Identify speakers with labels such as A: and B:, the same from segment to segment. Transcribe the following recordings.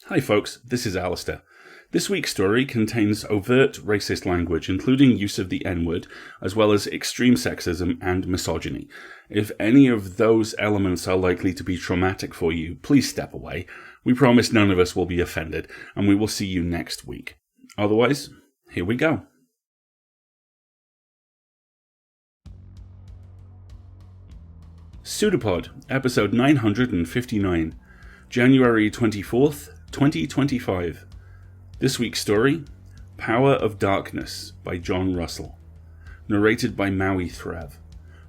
A: Hi folks, this is Alistair. This week's story contains overt racist language, including use of the N-word, as well as extreme sexism and misogyny. If any of those elements are likely to be traumatic for you, please step away. We promise none of us will be offended, and we will see you next week. Otherwise, here we go. PseudoPod, episode 959, January 24th, 2025. This week's story, Power of Darkness by John Russell. Narrated by Maui Threv.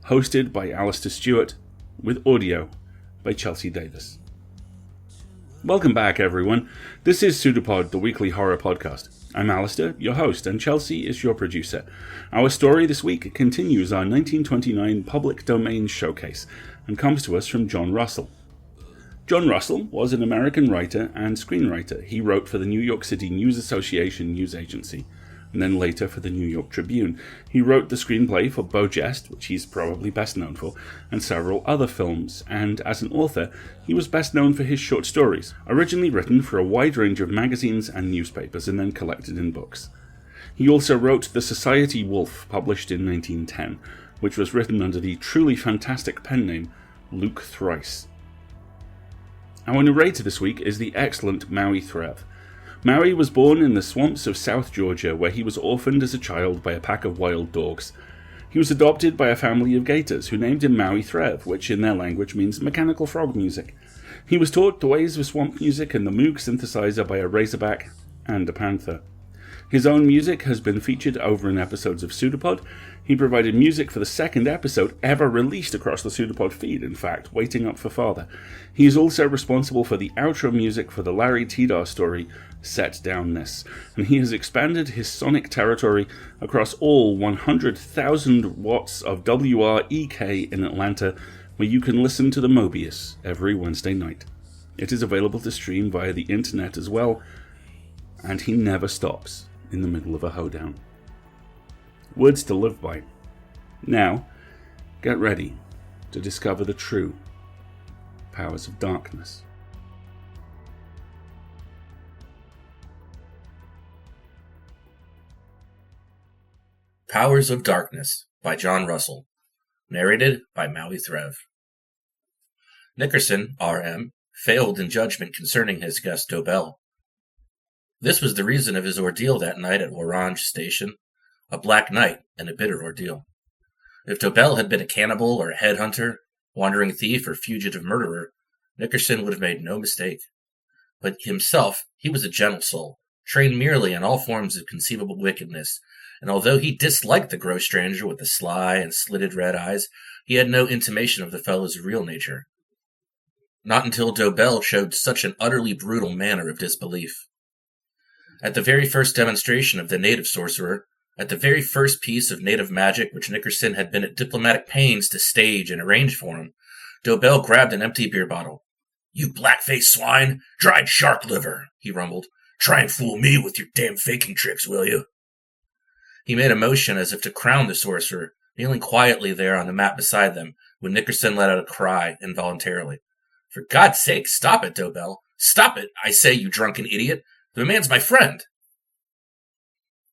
A: Hosted by Alistair Stewart, with audio by Chelsea Davis. Welcome back, everyone. This is PseudoPod, the weekly horror podcast. I'm Alistair, your host, and Chelsea is your producer. Our story this week continues our 1929 public domain showcase and comes to us from John Russell. John Russell was an American writer and screenwriter. He wrote for the New York City News Association news agency, and then later for the New York Tribune. He wrote the screenplay for Beau Geste, which he's probably best known for, and several other films, and as an author, he was best known for his short stories, originally written for a wide range of magazines and newspapers and then collected in books. He also wrote The Society Wolf, published in 1910, which was written under the truly fantastic pen name Luke Thrice. Our narrator this week is the excellent Maui Threv. Maui was born in the swamps of South Georgia, where he was orphaned as a child by a pack of wild dogs. He was adopted by a family of gators who named him Maui Threv, which in their language means mechanical frog music. He was taught the ways of swamp music and the Moog synthesizer by a razorback and a panther. His own music has been featured over in episodes of PseudoPod. He provided music for the second episode ever released across the PseudoPod feed, in fact, Waiting Up for Father. He is also responsible for the outro music for the Larry Tidar story, Set Down This, and he has expanded his sonic territory across all 100,000 watts of WREK in Atlanta, where you can listen to the Mobius every Wednesday night. It is available to stream via the internet as well, and he never stops in the middle of a hoedown. Words to live by. Now, get ready to discover the true powers of darkness.
B: Powers of Darkness by John Russell. Narrated by Maui Threv. Nickerson, R.M., failed in judgment concerning his guest Dobell. This was the reason of his ordeal that night at Orange Station, a black night and a bitter ordeal. If Dobell had been a cannibal or a headhunter, wandering thief or fugitive murderer, Nickerson would have made no mistake. But himself, he was a gentle soul, trained merely in all forms of conceivable wickedness, and although he disliked the gross stranger with the sly and slitted red eyes, he had no intimation of the fellow's real nature. Not until Dobell showed such an utterly brutal manner of disbelief. At the very first demonstration of the native sorcerer, at the very first piece of native magic which Nickerson had been at diplomatic pains to stage and arrange for him, Dobell grabbed an empty beer bottle. "You black-faced swine! Dried shark liver!" he rumbled. "Try and fool me with your damn faking tricks, will you?" He made a motion as if to crown the sorcerer, kneeling quietly there on the mat beside them, when Nickerson let out a cry involuntarily. "For God's sake, stop it, Dobell! Stop it, I say, you drunken idiot! The man's my friend!"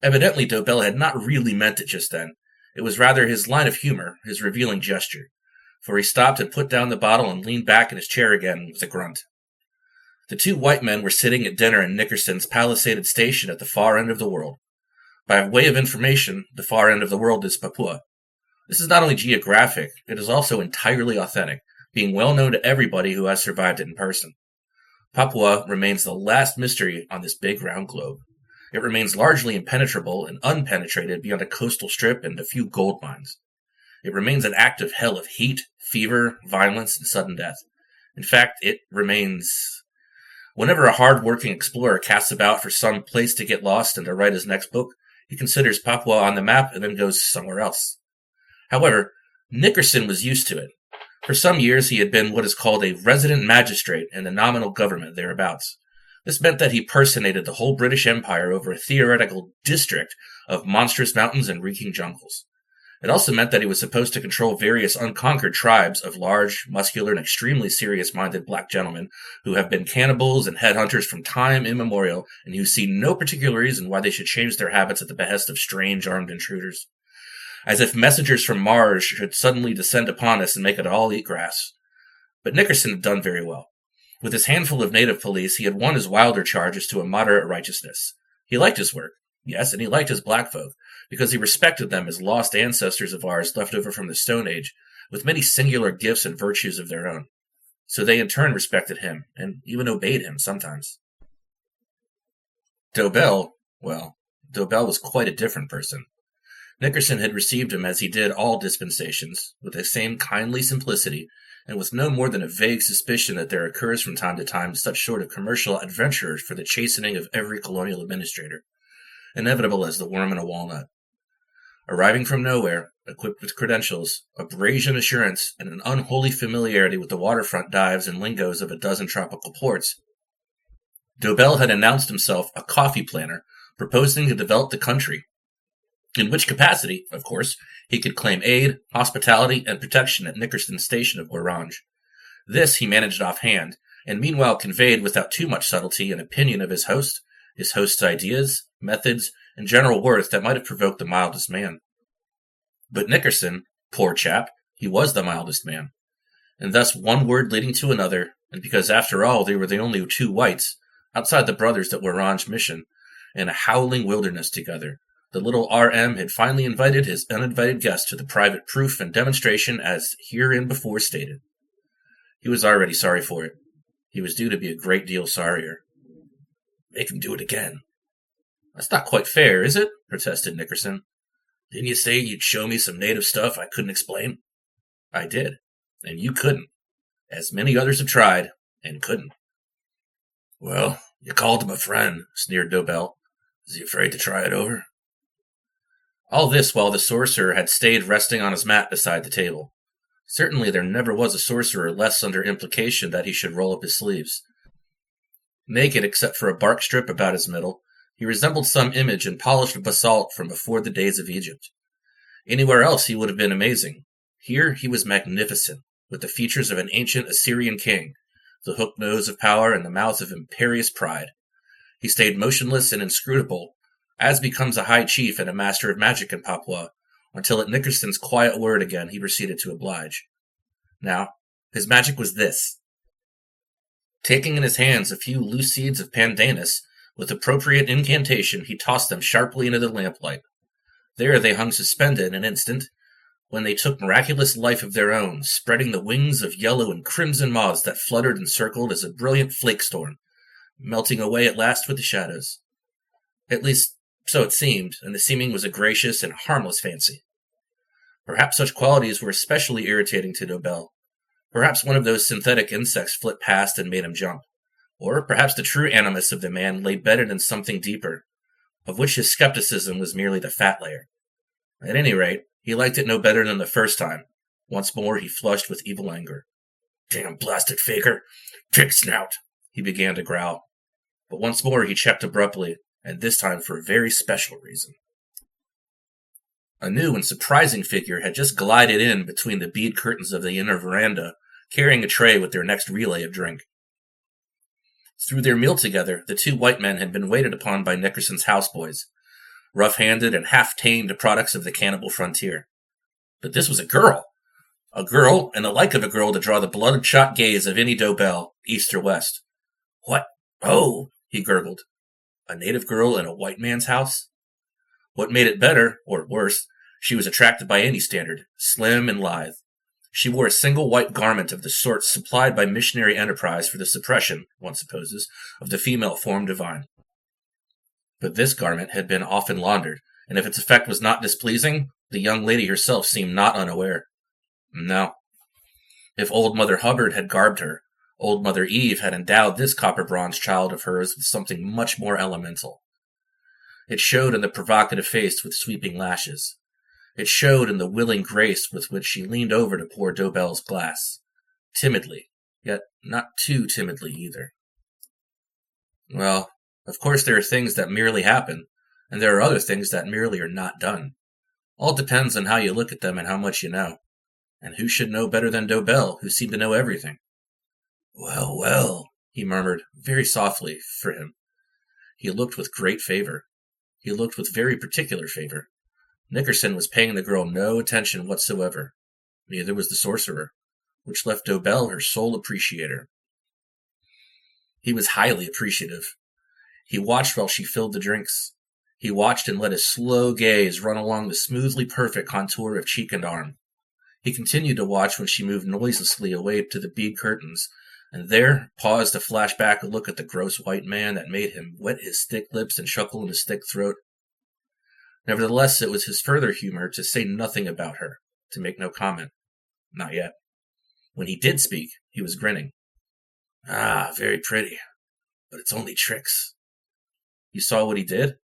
B: Evidently, Dobell had not really meant it just then. It was rather his line of humor, his revealing gesture, for he stopped and put down the bottle and leaned back in his chair again with a grunt. The two white men were sitting at dinner in Nickerson's palisaded station at the far end of the world. By way of information, the far end of the world is Papua. This is not only geographic, it is also entirely authentic, being well known to everybody who has survived it in person. Papua remains the last mystery on this big round globe. It remains largely impenetrable and unpenetrated beyond a coastal strip and a few gold mines. It remains an active hell of heat, fever, violence, and sudden death. In fact, it remains... Whenever a hard-working explorer casts about for some place to get lost and to write his next book, he considers Papua on the map and then goes somewhere else. However, Nickerson was used to it. For some years he had been what is called a resident magistrate in the nominal government thereabouts. This meant that he personated the whole British Empire over a theoretical district of monstrous mountains and reeking jungles. It also meant that he was supposed to control various unconquered tribes of large, muscular, and extremely serious-minded black gentlemen who have been cannibals and headhunters from time immemorial and who see no particular reason why they should change their habits at the behest of strange armed intruders. As if messengers from Mars should suddenly descend upon us and make it all eat grass. But Nickerson had done very well. With his handful of native police, he had won his wilder charges to a moderate righteousness. He liked his work, yes, and he liked his black folk, because he respected them as lost ancestors of ours left over from the Stone Age, with many singular gifts and virtues of their own. So they in turn respected him, and even obeyed him sometimes. Dobell was quite a different person. Nickerson had received him as he did all dispensations, with the same kindly simplicity, and with no more than a vague suspicion that there occurs from time to time such sort of commercial adventurers for the chastening of every colonial administrator, inevitable as the worm in a walnut. Arriving from nowhere, equipped with credentials, a Brazian assurance, and an unholy familiarity with the waterfront dives and lingos of a dozen tropical ports, Dobell had announced himself a coffee planner, proposing to develop the country, in which capacity, of course, he could claim aid, hospitality, and protection at Nickerson's station of Orange. This he managed offhand, and meanwhile conveyed without too much subtlety an opinion of his host's ideas, methods, and general worth that might have provoked the mildest man. But Nickerson, poor chap, he was the mildest man. And thus one word leading to another, and because after all they were the only two whites, outside the brothers at Orange Mission, in a howling wilderness together, the little R.M. had finally invited his uninvited guest to the private proof and demonstration as hereinbefore stated. He was already sorry for it. He was due to be a great deal sorrier. Make him do it again. That's not quite fair, is it? Protested Nickerson. Didn't you say you'd show me some native stuff I couldn't explain? I did, and you couldn't, as many others have tried, and couldn't. Well, you called him a friend, sneered Dobell. Is he afraid to try it over? All this while the sorcerer had stayed resting on his mat beside the table. Certainly there never was a sorcerer less under implication that he should roll up his sleeves. Naked except for a bark strip about his middle, he resembled some image in polished basalt from before the days of Egypt. Anywhere else he would have been amazing. Here he was magnificent, with the features of an ancient Assyrian king, the hooked nose of power and the mouth of imperious pride. He stayed motionless and inscrutable, as becomes a high chief and a master of magic in Papua, until at Nickerson's quiet word again he proceeded to oblige. Now, his magic was this. Taking in his hands a few loose seeds of pandanus, with appropriate incantation he tossed them sharply into the lamplight. There they hung suspended an instant, when they took miraculous life of their own, spreading the wings of yellow and crimson moths that fluttered and circled as a brilliant flake storm, melting away at last with the shadows. At least, so it seemed, and the seeming was a gracious and harmless fancy. Perhaps such qualities were especially irritating to Dobell. Perhaps one of those synthetic insects flit past and made him jump. Or perhaps the true animus of the man lay bedded in something deeper, of which his skepticism was merely the fat layer. At any rate, he liked it no better than the first time. Once more he flushed with evil anger. Damn blasted faker! Pig snout! He began to growl. But once more he checked abruptly, and this time for a very special reason. A new and surprising figure had just glided in between the bead curtains of the inner veranda, carrying a tray with their next relay of drink. Through their meal together, the two white men had been waited upon by Nickerson's houseboys, rough-handed and half-tamed products of the cannibal frontier. But this was a girl, and the like of a girl to draw the bloodshot gaze of any Dobell, east or west. What? Oh, he gurgled. A native girl in a white man's house? What made it better, or worse, she was attracted by any standard, slim and lithe. She wore a single white garment of the sort supplied by missionary enterprise for the suppression, one supposes, of the female form divine. But this garment had been often laundered, and if its effect was not displeasing, the young lady herself seemed not unaware. No. If Old Mother Hubbard had garbed her, Old Mother Eve had endowed this copper-bronze child of hers with something much more elemental. It showed in the provocative face with sweeping lashes. It showed in the willing grace with which she leaned over to pour Dobell's glass. Timidly, yet not too timidly either. Well, of course there are things that merely happen, and there are other things that merely are not done. All depends on how you look at them and how much you know. And who should know better than Dobell, who seemed to know everything? Well, well, he murmured, very softly for him. He looked with great favor. He looked with very particular favor. Nickerson was paying the girl no attention whatsoever. Neither was the sorcerer, which left Dobell her sole appreciator. He was highly appreciative. He watched while she filled the drinks. He watched and let his slow gaze run along the smoothly perfect contour of cheek and arm. He continued to watch when she moved noiselessly away to the bead curtains, and there paused to flash back a look at the gross white man that made him wet his thick lips and chuckle in his thick throat. Nevertheless, it was his further humor to say nothing about her, to make no comment. Not yet. When he did speak, he was grinning. Ah, very pretty, but it's only tricks. You saw what he did?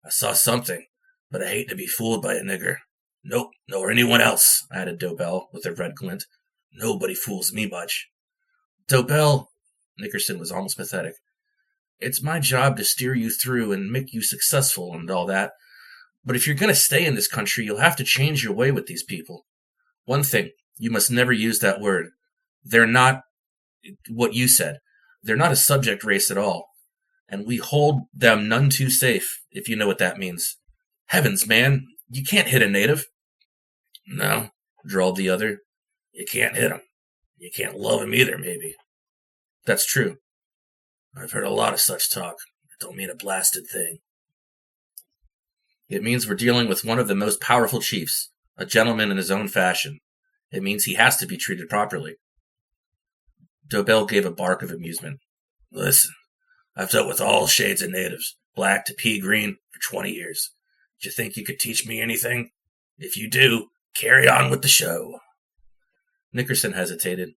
B: I saw something, but I hate to be fooled by a nigger. Nope, nor anyone else, added Dobell with a red glint. Nobody fools me much. Dobell, Nickerson was almost pathetic. It's my job to steer you through and make you successful and all that. But if you're going to stay in this country, you'll have to change your way with these people. One thing, you must never use that word. They're not what you said. They're not a subject race at all. And we hold them none too safe, if you know what that means. Heavens, man, you can't hit a native. No, drawled the other. You can't hit 'em. You can't love 'em either, maybe. That's true. I've heard a lot of such talk. It don't mean a blasted thing. It means we're dealing with one of the most powerful chiefs, a gentleman in his own fashion. It means he has to be treated properly. Dobell gave a bark of amusement. Listen, I've dealt with all shades of natives, black to pea green, for 20 years. Do you think you could teach me anything? If you do, carry on with the show. Nickerson hesitated.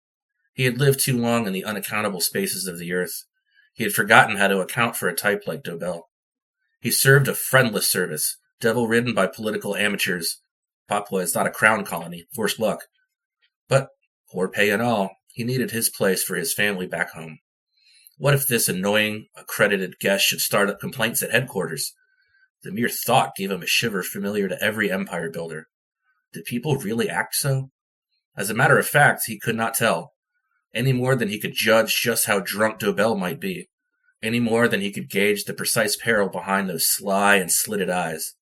B: He had lived too long in the unaccountable spaces of the earth. He had forgotten how to account for a type like Dobell. He served a friendless service, devil-ridden by political amateurs. Papua is not a crown colony, worse luck. But, poor pay and all, he needed his place for his family back home. What if this annoying, accredited guest should start up complaints at headquarters? The mere thought gave him a shiver familiar to every empire builder. Did people really act so? As a matter of fact, he could not tell, any more than he could judge just how drunk Dobell might be, any more than he could gauge the precise peril behind those sly and slitted eyes.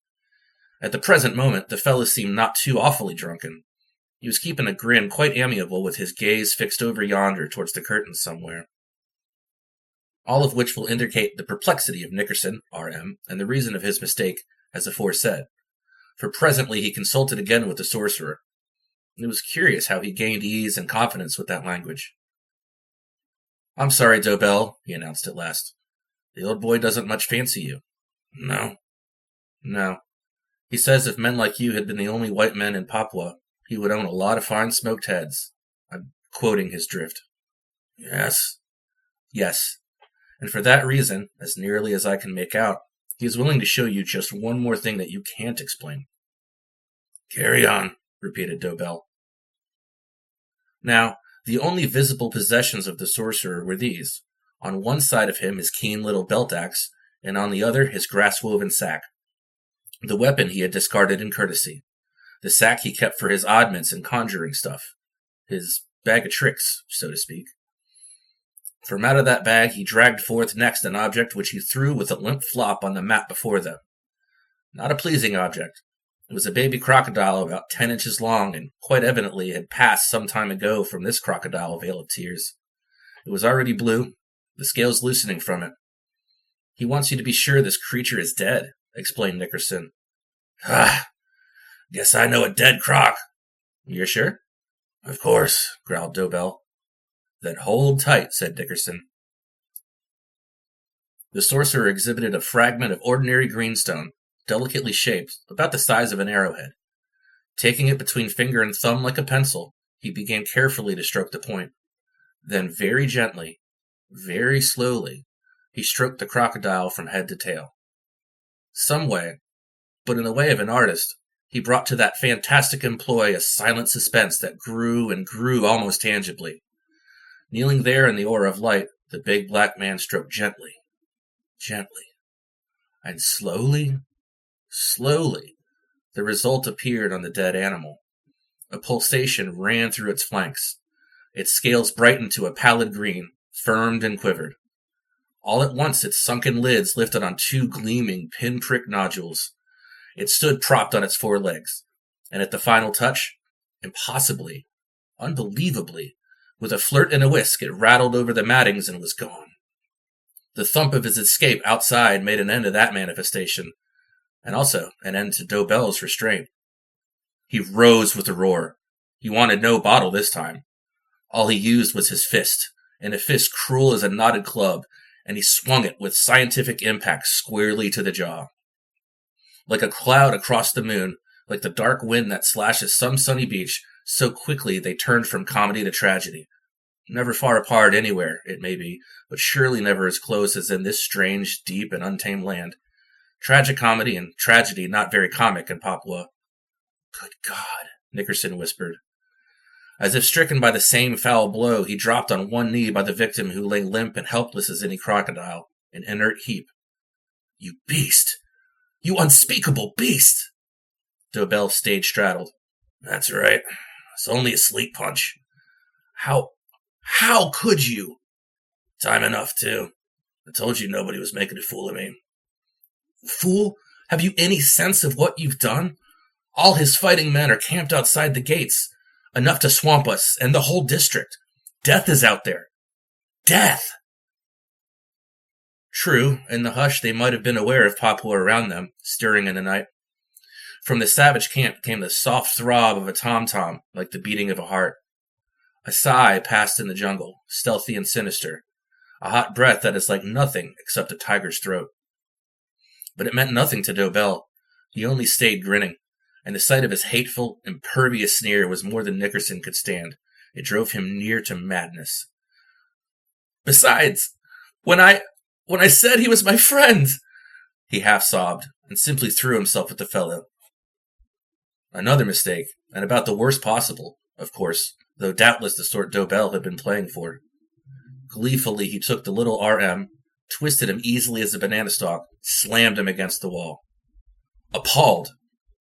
B: At the present moment, the fellow seemed not too awfully drunken. He was keeping a grin quite amiable with his gaze fixed over yonder towards the curtains somewhere. All of which will indicate the perplexity of Nickerson, R.M., and the reason of his mistake, as aforesaid. For presently he consulted again with the sorcerer. It was curious how he gained ease and confidence with that language. I'm sorry, Dobell, he announced at last. The old boy doesn't much fancy you. No. No. He says if men like you had been the only white men in Papua, he would own a lot of fine smoked heads. I'm quoting his drift. Yes. Yes. And for that reason, as nearly as I can make out, he is willing to show you just one more thing that you can't explain. Carry on, repeated Dobell. Now, the only visible possessions of the sorcerer were these. On one side of him his keen little belt axe, and on the other his grass-woven sack. The weapon he had discarded in courtesy. The sack he kept for his oddments and conjuring stuff. His bag of tricks, so to speak. From out of that bag he dragged forth next an object which he threw with a limp flop on the mat before them. Not a pleasing object. It was a baby crocodile about 10 inches long, and quite evidently had passed some time ago from this crocodile vale of tears. It was already blue, the scales loosening from it. He wants you to be sure this creature is dead, explained Nickerson. Ah, guess I know a dead croc. You're sure? Of course, growled Dobell. Then hold tight, said Nickerson. The sorcerer exhibited a fragment of ordinary greenstone, delicately shaped, about the size of an arrowhead. Taking it between finger and thumb like a pencil, he began carefully to stroke the point. Then very gently, very slowly, he stroked the crocodile from head to tail. Some way, but in the way of an artist, he brought to that fantastic employ a silent suspense that grew and grew almost tangibly. Kneeling there in the aura of light, the big black man stroked gently, gently, and slowly, slowly, The result appeared on the dead animal. A pulsation ran through its flanks. Its scales brightened to a pallid green, firmed and quivered. All at once its sunken lids lifted on two gleaming pinprick nodules. It stood propped on its forelegs, and at the final touch, impossibly, unbelievably, with a flirt and a whisk, it rattled over the mattings and was gone. The thump of his escape outside made an end to that manifestation, and also an end to Dobell's restraint. He rose with a roar. He wanted no bottle this time. All he used was his fist, and a fist cruel as a knotted club, and he swung it with scientific impact squarely to the jaw. Like a cloud across the moon, like the dark wind that slashes some sunny beach, so quickly they turned from comedy to tragedy. Never far apart anywhere, it may be, but surely never as close as in this strange, deep, and untamed land. Tragicomedy and tragedy not very comic in Papua. Good God, Nickerson whispered. As if stricken by the same foul blow, he dropped on one knee by the victim who lay limp and helpless as any crocodile, an inert heap. You beast! You unspeakable beast! Dobell stayed straddled. That's right. It's only a sleep punch. How could you? Time enough, too. I told you nobody was making a fool of me. Fool? Have you any sense of what you've done? All his fighting men are camped outside the gates, enough to swamp us and the whole district. Death is out there. Death! True, in the hush they might have been aware of Papua around them, stirring in the night. From the savage camp came the soft throb of a tom-tom, like the beating of a heart. A sigh passed in the jungle, stealthy and sinister, a hot breath that is like nothing except a tiger's throat. But it meant nothing to Dobell. He only stayed grinning, and the sight of his hateful, impervious sneer was more than Nickerson could stand. It drove him near to madness. Besides, when I said he was my friend, he half-sobbed, and simply threw himself at the fellow. Another mistake, and about the worst possible, of course, though doubtless the sort Dobell had been playing for. Gleefully he took the little RM, twisted him easily as a banana stalk, slammed him against the wall. Appalled,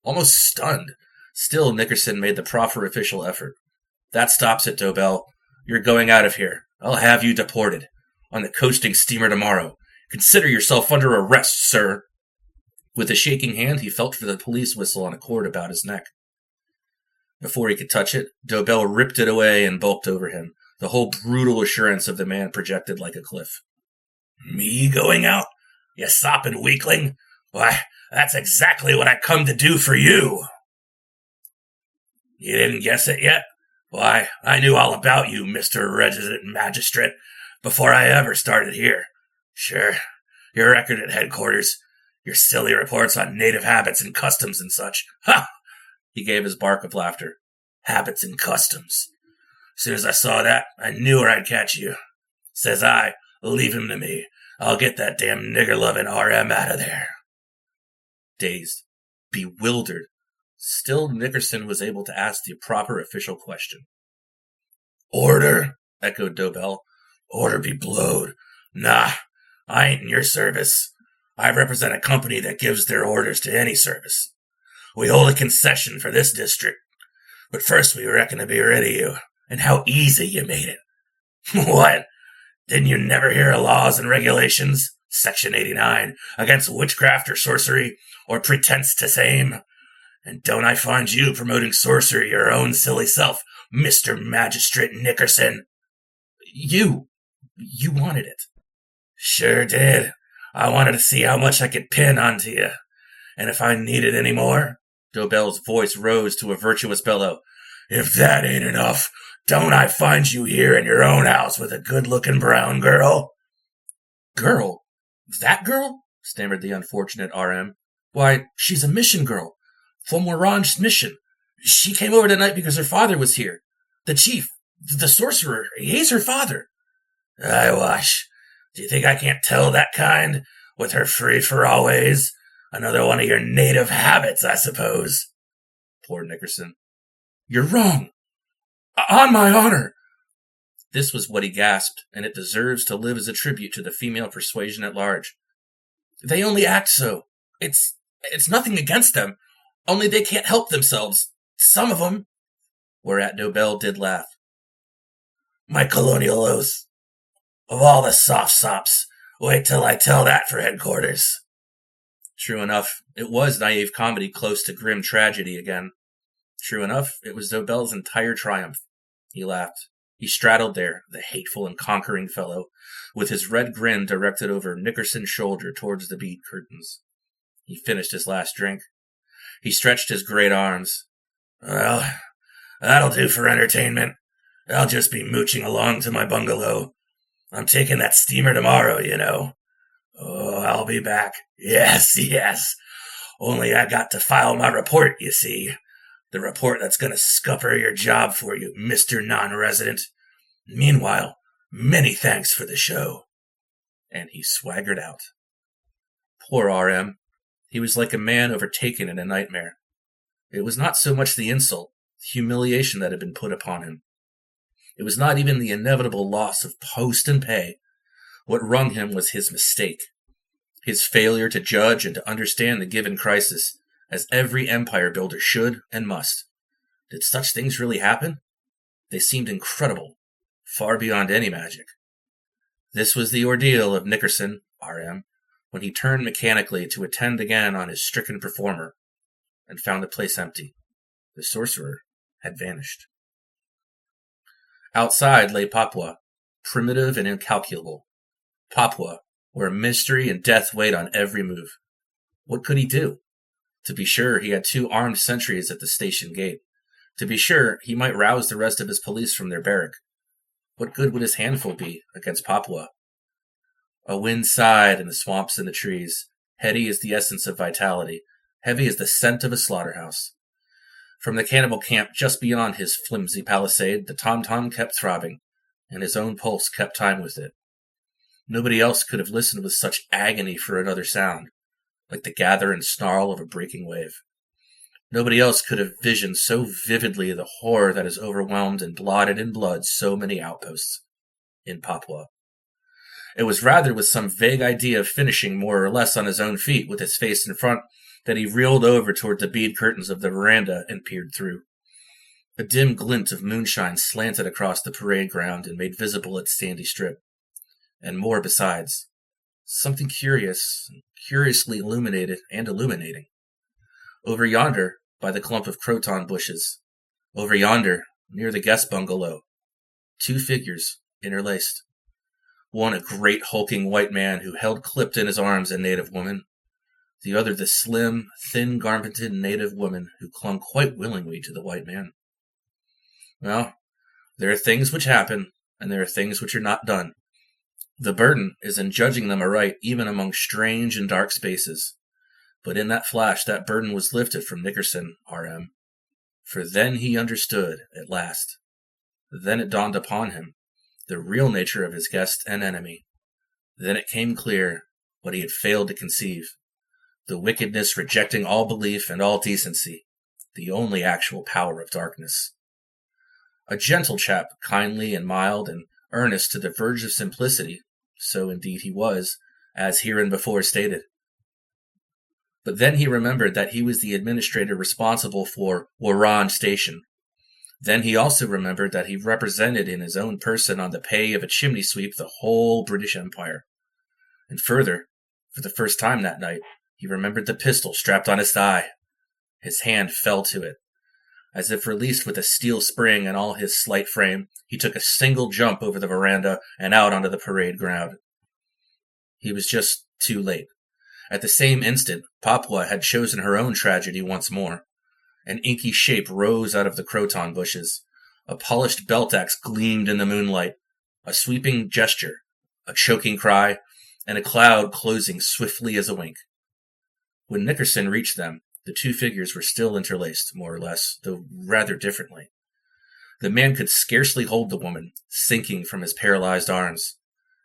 B: almost stunned, still Nickerson made the proper official effort. That stops it, Dobell. You're going out of here. I'll have you deported. On the coasting steamer tomorrow. Consider yourself under arrest, sir. With a shaking hand, he felt for the police whistle on a cord about his neck. Before he could touch it, Dobell ripped it away and bulked over him, the whole brutal assurance of the man projected like a cliff. Me going out? You sopping weakling? Why, that's exactly what I come to do for you. You didn't guess it yet? Why, I knew all about you, Mr. Resident Magistrate, before I ever started here. Sure, your record at headquarters, your silly reports on native habits and customs and such. Ha! He gave his bark of laughter. Habits and customs. As soon as I saw that, I knew where I'd catch you. Says I, leave him to me. I'll get that damn nigger-loving RM out of there. Dazed, bewildered, still Nickerson was able to ask the proper official question. Order? Echoed Dobell. Order be blowed. Nah, I ain't in your service. I represent a company that gives their orders to any service. We hold a concession for this district. But first we reckon to be rid of you, and how easy you made it. What? Didn't you never hear of laws and regulations? Section 89, against witchcraft or sorcery, or pretense to same? And don't I find you promoting sorcery your own silly self, Mr. Magistrate Nickerson? You wanted it. Sure did. I wanted to see how much I could pin onto you. And if I needed any more, Dobell's voice rose to a virtuous bellow. If that ain't enough, don't I find you here in your own house with a good-looking brown girl? Girl? That girl? Stammered the unfortunate RM. Why, she's a mission girl. From Orange's mission. She came over tonight because her father was here. The chief, the sorcerer, he hates her father. I wash. Do you think I can't tell that kind? With her free-for-all ways? Another one of your native habits, I suppose. Poor Nickerson. You're wrong. On my honor. This was what he gasped, and it deserves to live as a tribute to the female persuasion at large. They only act so. It's nothing against them. Only they can't help themselves. Some of them. Whereat Dobell did laugh. My colonial oath. Of all the soft sops, wait till I tell that for headquarters. True enough, it was naive comedy close to grim tragedy again. True enough, it was Dobell's entire triumph. He laughed. He straddled there, the hateful and conquering fellow, with his red grin directed over Nickerson's shoulder towards the bead curtains. He finished his last drink. He stretched his great arms. Well, that'll do for entertainment. I'll just be mooching along to my bungalow. I'm taking that steamer tomorrow, you know. Oh, I'll be back. Yes. Only I got to file my report, you see. The report that's going to scupper your job for you, Mr. Non-Resident. Meanwhile, many thanks for the show. And he swaggered out. Poor R.M. He was like a man overtaken in a nightmare. It was not so much the insult, the humiliation that had been put upon him. It was not even the inevitable loss of post and pay. What wrung him was his mistake. His failure to judge and to understand the given crisis, as every empire builder should and must. Did such things really happen? They seemed incredible, far beyond any magic. This was the ordeal of Nickerson, R.M., when he turned mechanically to attend again on his stricken performer, and found the place empty. The sorcerer had vanished. Outside lay Papua, primitive and incalculable. Papua, where mystery and death wait on every move. What could he do? To be sure, he had 2 armed sentries at the station gate. To be sure, he might rouse the rest of his police from their barrack. What good would his handful be against Papua? A wind sighed in the swamps and the trees, heady as the essence of vitality, heavy as the scent of a slaughterhouse. From the cannibal camp just beyond his flimsy palisade, the tom-tom kept throbbing, and his own pulse kept time with it. Nobody else could have listened with such agony for another sound, like the gather and snarl of a breaking wave. Nobody else could have visioned so vividly the horror that has overwhelmed and blotted in blood so many outposts in Papua. It was rather with some vague idea of finishing more or less on his own feet with his face in front that he reeled over toward the bead curtains of the veranda and peered through. A dim glint of moonshine slanted across the parade ground and made visible its sandy strip. And more besides. Something curious, curiously illuminated and illuminating. Over yonder, by the clump of croton bushes. Over yonder, near the guest bungalow. 2 figures, interlaced. One a great hulking white man who held clipped in his arms a native woman. The other the slim, thin-garmented native woman who clung quite willingly to the white man. Well, there are things which happen, and there are things which are not done. The burden is in judging them aright even among strange and dark spaces. But in that flash that burden was lifted from Nickerson, R.M. For then he understood, at last. Then it dawned upon him, the real nature of his guest and enemy. Then it came clear what he had failed to conceive. The wickedness rejecting all belief and all decency, the only actual power of darkness. A gentle chap, kindly and mild and earnest to the verge of simplicity, so indeed he was, as hereinbefore stated. But then he remembered that he was the administrator responsible for Orange Station. Then he also remembered that he represented in his own person on the pay of a chimney sweep the whole British Empire. And further, for the first time that night, he remembered the pistol strapped on his thigh. His hand fell to it. As if released with a steel spring and all his slight frame, he took a single jump over the veranda and out onto the parade ground. He was just too late. At the same instant, Papua had chosen her own tragedy once more. An inky shape rose out of the croton bushes. A polished belt axe gleamed in the moonlight. A sweeping gesture, a choking cry, and a cloud closing swiftly as a wink. When Nickerson reached them, the 2 figures were still interlaced, more or less, though rather differently. The man could scarcely hold the woman, sinking from his paralyzed arms.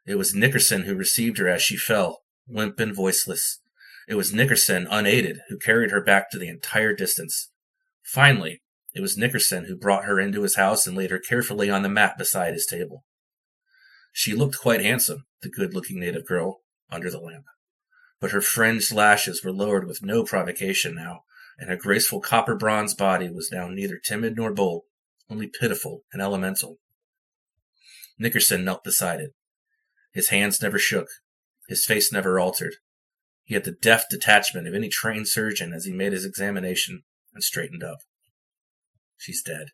B: It was Nickerson who received her as she fell, limp and voiceless. It was Nickerson, unaided, who carried her back to the entire distance. Finally, it was Nickerson who brought her into his house and laid her carefully on the mat beside his table. She looked quite handsome, the good-looking native girl, under the lamp. But her fringed lashes were lowered with no provocation now, and her graceful copper-bronze body was now neither timid nor bold, only pitiful and elemental. Nickerson knelt beside it. His hands never shook. His face never altered. He had the deft detachment of any trained surgeon as he made his examination and straightened up. "She's dead."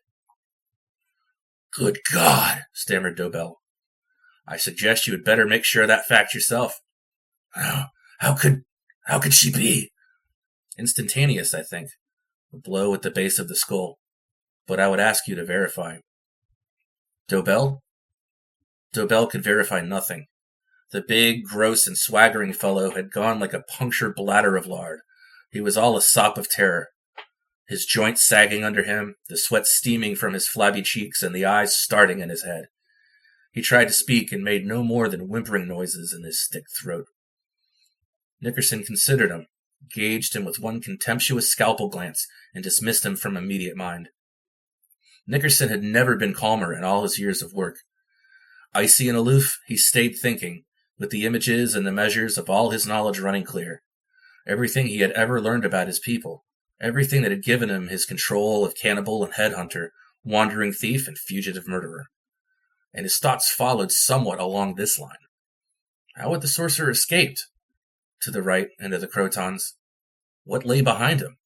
B: "Good God," stammered Dobell. "I suggest you had better make sure of that fact yourself." How could she be?" "Instantaneous, I think. A blow at the base of the skull. But I would ask you to verify." Dobell? Dobell could verify nothing. The big, gross, and swaggering fellow had gone like a punctured bladder of lard. He was all a sop of terror. His joints sagging under him, the sweat steaming from his flabby cheeks, and the eyes starting in his head. He tried to speak and made no more than whimpering noises in his thick throat. Nickerson considered him, gauged him with one contemptuous scalpel glance, and dismissed him from immediate mind. Nickerson had never been calmer in all his years of work. Icy and aloof, he stayed thinking, with the images and the measures of all his knowledge running clear. Everything he had ever learned about his people, everything that had given him his control of cannibal and headhunter, wandering thief and fugitive murderer. And his thoughts followed somewhat along this line. How had the sorcerer escaped? To the right and to the Crotons. What lay behind him?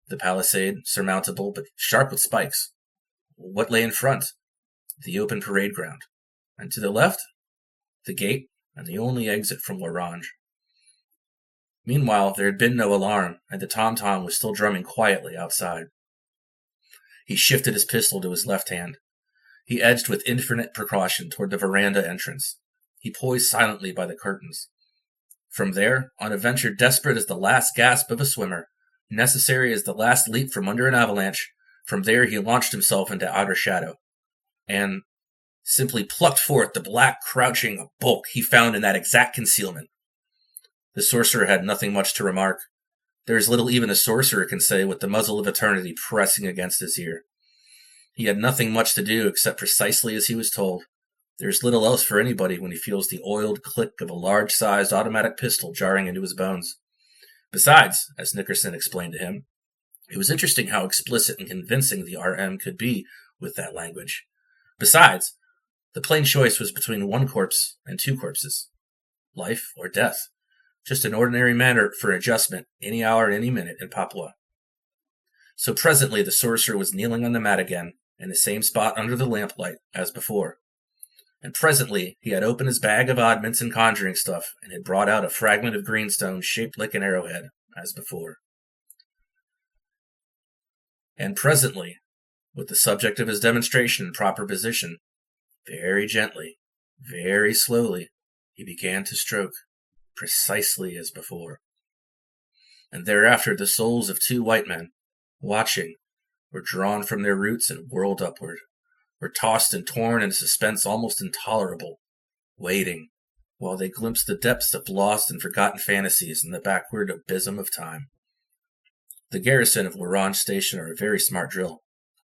B: The palisade, surmountable but sharp with spikes. What lay in front? The open parade ground. And to the left? The gate and the only exit from L'Orange. Meanwhile, there had been no alarm, and the tom-tom was still drumming quietly outside. He shifted his pistol to his left hand. He edged with infinite precaution toward the veranda entrance. He poised silently by the curtains. From there, on a venture desperate as the last gasp of a swimmer, necessary as the last leap from under an avalanche, from there he launched himself into outer shadow, and simply plucked forth the black, crouching bulk he found in that exact concealment. The sorcerer had nothing much to remark. There is little even a sorcerer can say with the muzzle of eternity pressing against his ear. He had nothing much to do except precisely as he was told. There is little else for anybody when he feels the oiled click of a large-sized automatic pistol jarring into his bones. Besides, as Nickerson explained to him, it was interesting how explicit and convincing the RM could be with that language. Besides, the plain choice was between one corpse and two corpses. Life or death. Just an ordinary matter for adjustment any hour, any minute in Papua. So presently the sorcerer was kneeling on the mat again, in the same spot under the lamplight as before. And presently he had opened his bag of oddments and conjuring stuff, and had brought out a fragment of greenstone shaped like an arrowhead, as before. And presently, with the subject of his demonstration in proper position, very gently, very slowly, he began to stroke, precisely as before. And thereafter the souls of two white men, watching, were drawn from their roots and whirled upward, were tossed and torn in a suspense almost intolerable, waiting, while they glimpsed the depths of lost and forgotten fantasies in the backward abysm of time. The garrison of L'Orange Station are a very smart drill.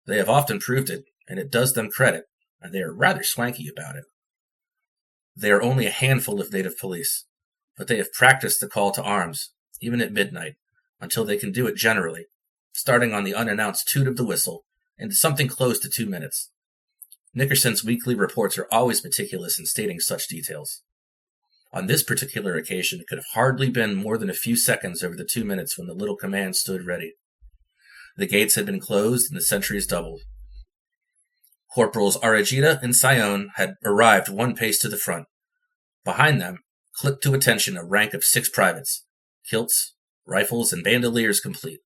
B: They have often proved it, and it does them credit, and they are rather swanky about it. They are only a handful of native police, but they have practiced the call to arms, even at midnight, until they can do it generally, starting on the unannounced toot of the whistle, into something close to 2 minutes. Nickerson's weekly reports are always meticulous in stating such details. On this particular occasion, it could have hardly been more than a few seconds over the 2 minutes when the little command stood ready. The gates had been closed and the sentries doubled. Corporals Arajita and Sion had arrived one pace to the front. Behind them, clicked to attention a rank of 6 privates, kilts, rifles, and bandoliers complete,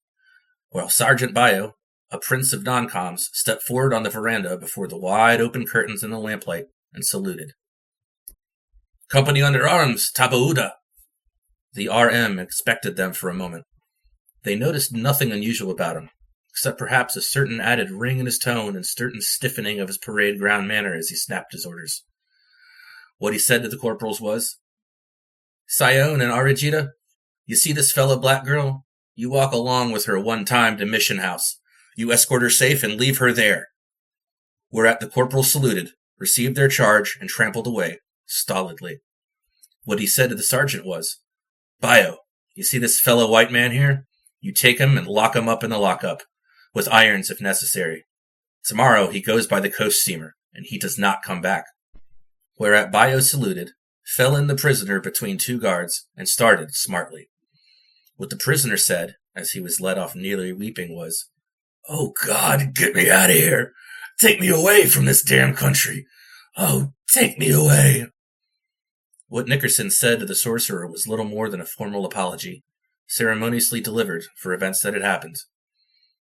B: while Sergeant Bayo, a prince of non-coms, stepped forward on the veranda before the wide-open curtains in the lamplight and saluted. "Company under arms, Tabauda!" The RM expected them for a moment. They noticed nothing unusual about him, except perhaps a certain added ring in his tone and certain stiffening of his parade ground manner as he snapped his orders. What he said to the corporals was, "Sion and Arajita, you see this fellow black girl? You walk along with her one time to Mission House. You escort her safe and leave her there." Whereat the corporals saluted, received their charge, and trampled away, stolidly. What he said to the sergeant was, "Bayo, you see this fellow white man here? You take him and lock him up in the lockup, with irons if necessary. Tomorrow he goes by the coast steamer, and he does not come back. Whereat Bayo saluted, fell in the prisoner between two guards, and started smartly. What the prisoner said, as he was led off nearly weeping, was, "Oh God, get me out of here! Take me away from this damn country! Oh, take me away!" What Nickerson said to the sorcerer was little more than a formal apology, ceremoniously delivered for events that had happened.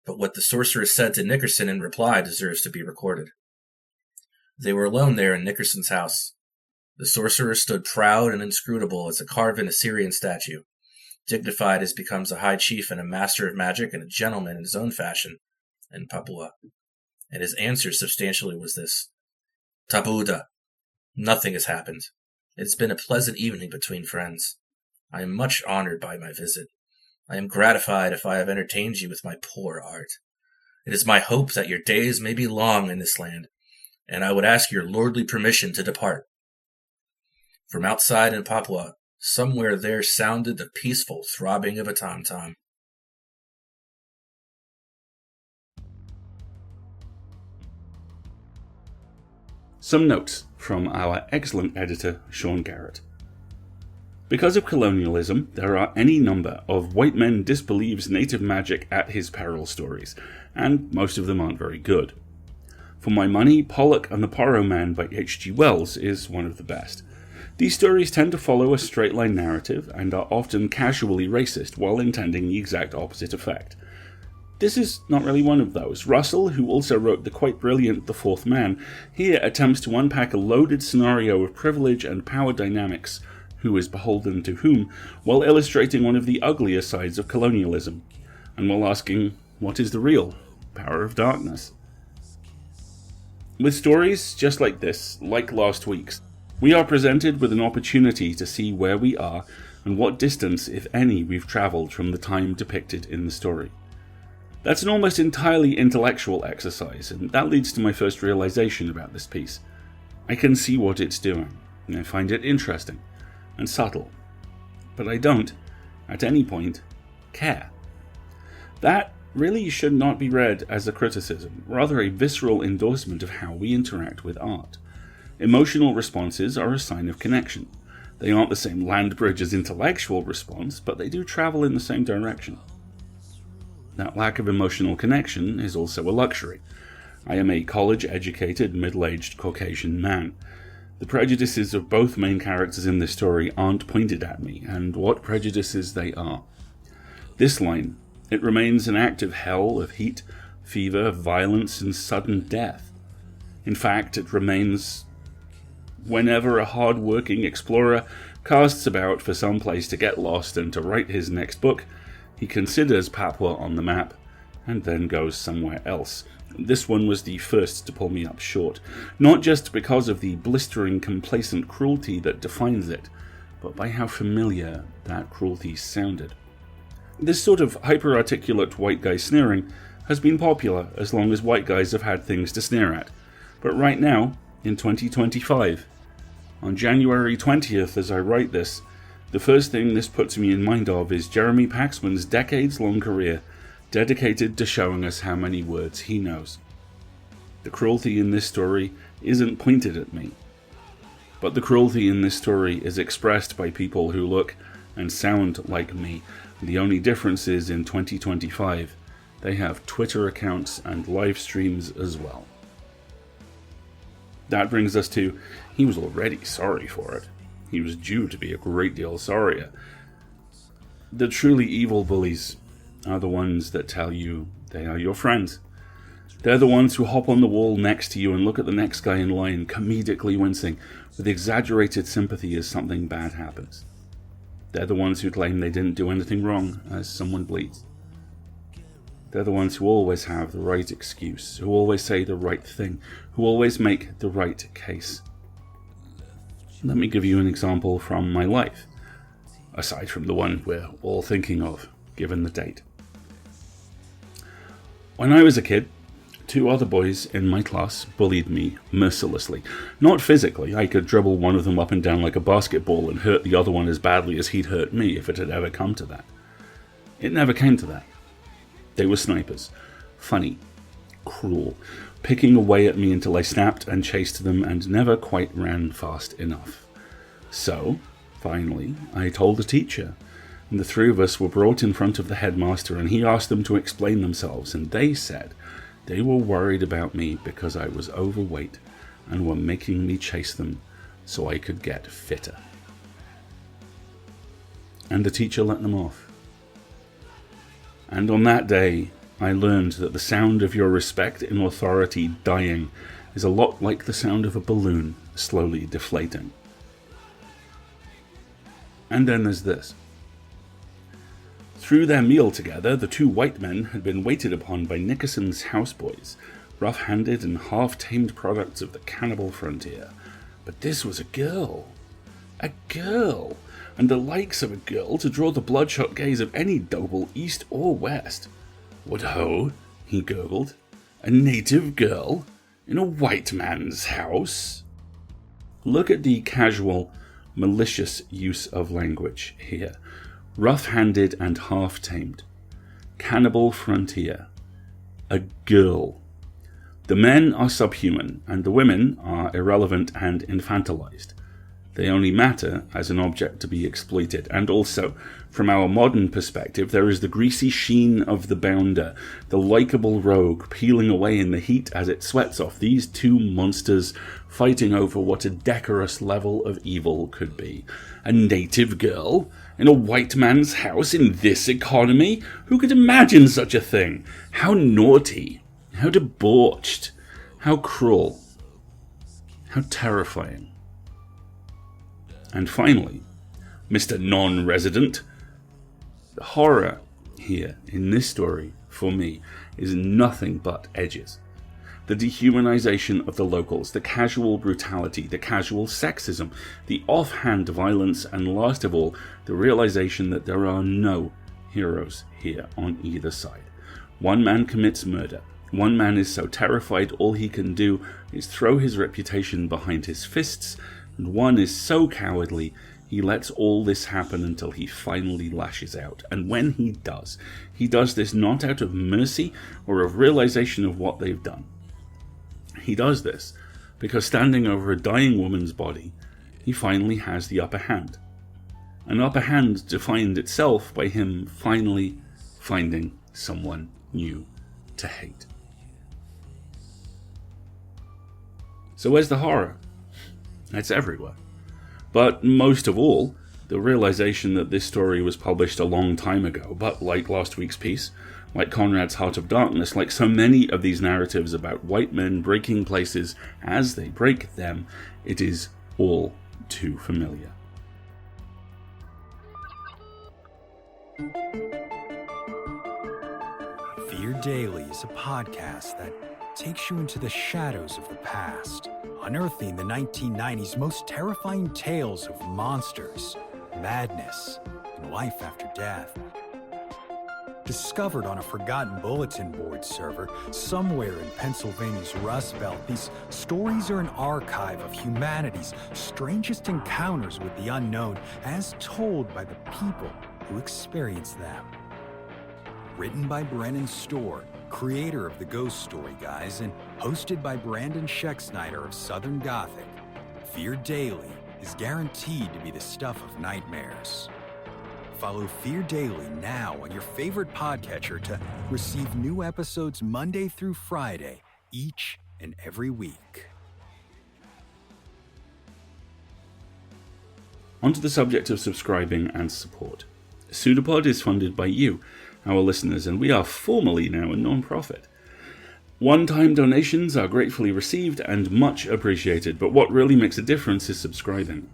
B: But what the sorcerer said to Nickerson in reply deserves to be recorded. They were alone there in Nickerson's house. The sorcerer stood proud and inscrutable as a carven Assyrian statue, dignified as becomes a high chief and a master of magic and a gentleman in his own fashion in Papua. And his answer substantially was this: "Tabuda, nothing has happened. It has been a pleasant evening between friends. I am much honored by my visit. I am gratified if I have entertained you with my poor art. It is my hope that your days may be long in this land, and I would ask your lordly permission to depart." From outside in Papua, somewhere there sounded the peaceful throbbing of a tom-tom.
A: Some notes from our excellent editor, Sean Garrett. Because of colonialism, there are any number of white men disbelieves native magic at his peril stories, and most of them aren't very good. For my money, Pollock and the Porroh Man by H.G. Wells is one of the best. These stories tend to follow a straight-line narrative and are often casually racist while intending the exact opposite effect. This is not really one of those. Russell, who also wrote the quite brilliant The Fourth Man, here attempts to unpack a loaded scenario of privilege and power dynamics, who is beholden to whom, while illustrating one of the uglier sides of colonialism, and while asking, what is the real power of darkness? With stories just like this, like last week's, we are presented with an opportunity to see where we are and what distance, if any, we've travelled from the time depicted in the story. That's an almost entirely intellectual exercise, and that leads to my first realization about this piece. I can see what it's doing, and I find it interesting and subtle, but I don't, at any point, care. That really should not be read as a criticism, rather a visceral endorsement of how we interact with art. Emotional responses are a sign of connection. They aren't the same land bridge as intellectual response, but they do travel in the same direction. That lack of emotional connection is also a luxury. I am a college-educated, middle-aged Caucasian man. The prejudices of both main characters in this story aren't pointed at me, and what prejudices they are. This line, it remains an active hell of heat, fever, violence, and sudden death. In fact, it remains whenever a hard-working explorer casts about for some place to get lost and to write his next book, he considers Papua on the map, and then goes somewhere else. This one was the first to pull me up short, not just because of the blistering, complacent cruelty that defines it, but by how familiar that cruelty sounded. This sort of hyper-articulate white guy sneering has been popular as long as white guys have had things to sneer at. But right now, in 2025, on January 20th as I write this, the first thing this puts me in mind of is Jeremy Paxman's decades-long career dedicated to showing us how many words he knows. The cruelty in this story isn't pointed at me, but the cruelty in this story is expressed by people who look and sound like me. The only difference is in 2025, they have Twitter accounts and live streams as well. That brings us to, he was already sorry for it. He was due to be a great deal sorrier. The truly evil bullies are the ones that tell you they are your friends. They're the ones who hop on the wall next to you and look at the next guy in line, comedically wincing, with exaggerated sympathy as something bad happens. They're the ones who claim they didn't do anything wrong as someone bleeds. They're the ones who always have the right excuse, who always say the right thing, who always make the right case. Let me give you an example from my life, aside from the one we're all thinking of, given the date. When I was a kid, 2 other boys in my class bullied me mercilessly. Not physically, I could dribble one of them up and down like a basketball and hurt the other one as badly as he'd hurt me if it had ever come to that. It never came to that. They were snipers. Funny. Cruel. Picking away at me until I snapped and chased them and never quite ran fast enough. So, finally, I told the teacher, and the three of us were brought in front of the headmaster, and he asked them to explain themselves, and they said they were worried about me because I was overweight and were making me chase them so I could get fitter. And the teacher let them off. And on that day, I learned that the sound of your respect in authority dying is a lot like the sound of a balloon slowly deflating. And then there's this. Through their meal together, the two white men had been waited upon by Nickerson's houseboys, rough-handed and half-tamed products of the cannibal frontier. But this was a girl. A girl! And the likes of a girl to draw the bloodshot gaze of any doble, east or west. What ho? He gurgled. A native girl? In a white man's house? Look at the casual, malicious use of language here. Rough-handed and half-tamed. Cannibal frontier. A girl. The men are subhuman, and the women are irrelevant and infantilized. They only matter as an object to be exploited. And also, from our modern perspective, there is the greasy sheen of the bounder, the likeable rogue peeling away in the heat as it sweats off these two monsters fighting over what a decorous level of evil could be. A native girl? In a white man's house in this economy? Who could imagine such a thing? How naughty. How debauched. How cruel. How terrifying. And finally, Mr. Non-Resident. The horror here in this story, for me, is nothing but edges. The dehumanization of the locals, the casual brutality, the casual sexism, the offhand violence, and last of all, the realization that there are no heroes here on either side. One man commits murder. One man is so terrified all he can do is throw his reputation behind his fists, and one is so cowardly he lets all this happen until he finally lashes out. And when he does this not out of mercy or of realization of what they've done. He does this because standing over a dying woman's body, he finally has the upper hand. An upper hand defined itself by him finally finding someone new to hate. So where's the horror? It's everywhere. But most of all, the realization that this story was published a long time ago, but like last week's piece, like Conrad's Heart of Darkness, like so many of these narratives about white men breaking places as they break them, it is all too familiar.
C: Fear Daily is a podcast that takes you into the shadows of the past, unearthing the 1990s most terrifying tales of monsters, madness, and life after death. Discovered on a forgotten bulletin board server somewhere in Pennsylvania's Rust Belt, these stories are an archive of humanity's strangest encounters with the unknown, as told by the people who experienced them. Written by Brennan Storr, creator of the Ghost Story Guys, and hosted by Brandon Schexnayder of Southern Gothic, Fear Daily is guaranteed to be the stuff of nightmares. Follow Fear Daily now on your favorite podcatcher to receive new episodes Monday through Friday, each and every week.
A: Onto the subject of subscribing and support. PseudoPod is funded by you, our listeners, and we are formally now a non-profit. One-time donations are gratefully received and much appreciated, but what really makes a difference is subscribing.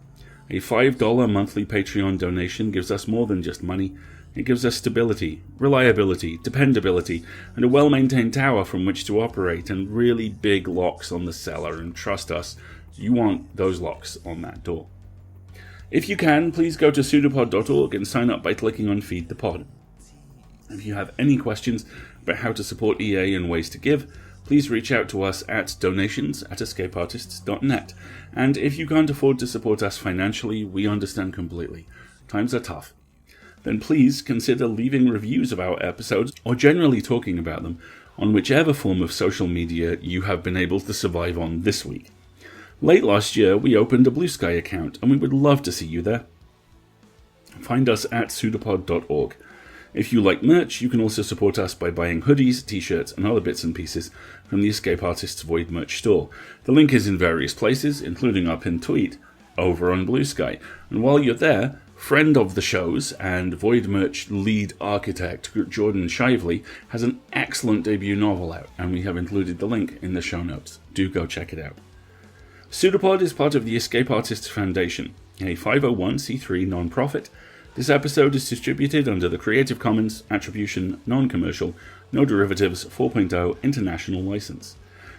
A: A $5 monthly Patreon donation gives us more than just money. It gives us stability, reliability, dependability, and a well-maintained tower from which to operate, and really big locks on the cellar, and trust us, you want those locks on that door. If you can, please go to pseudopod.org and sign up by clicking on Feed the Pod. If you have any questions about how to support EA and ways to give, please reach out to us at donations@escapeartists.net. And if you can't afford to support us financially, we understand completely. Times are tough. then please consider leaving reviews of our episodes or generally talking about them on whichever form of social media you have been able to survive on this week. Late last year, we opened a Blue Sky account, and we would love to see you there. Find us at PseudoPod.org. If you like merch, you can also support us by buying hoodies, t-shirts, and other bits and pieces from the Escape Artists Void merch store. The link is in various places, including our pinned tweet, over on Blue Sky. And while you're there, friend of the shows and Void merch lead architect Jordan Shively has an excellent debut novel out, and we have included the link in the show notes. Do go check it out. PseudoPod is part of the Escape Artists Foundation, a 501c3 non-profit. This episode is distributed under the Creative Commons Attribution Non-Commercial No Derivatives 4.0 International License.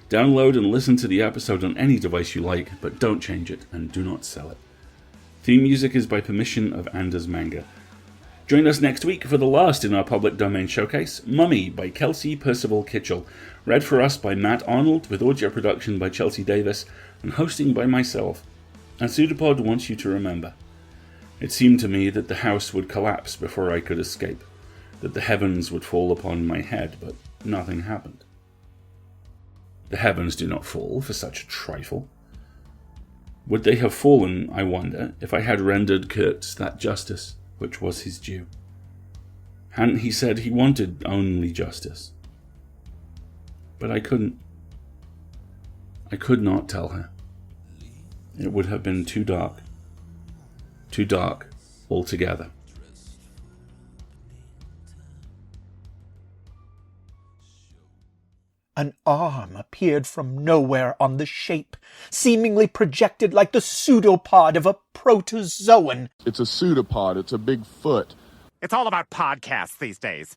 A: Download and listen to the episode on any device you like, but don't change it and do not sell it. Theme music is by permission of Anders Manga. Join us next week for the last in our public domain showcase, Mummy by Kelsey Percival Kitchell, read for us by Matt Arnold with audio production by Chelsea Davis and hosting by myself. And PseudoPod wants you to remember. It seemed to me that the house would collapse before I could escape, that the heavens would fall upon my head, but nothing happened. The heavens do not fall for such a trifle. Would they have fallen, I wonder, if I had rendered Kurtz that justice which was his due? Hadn't he said he wanted only justice? But I couldn't. I could not tell her. It would have been too dark. Too dark altogether.
D: An arm appeared from nowhere on the shape, seemingly projected like the pseudopod of a protozoan.
E: It's a pseudopod. It's a big foot.
F: It's all about podcasts these days.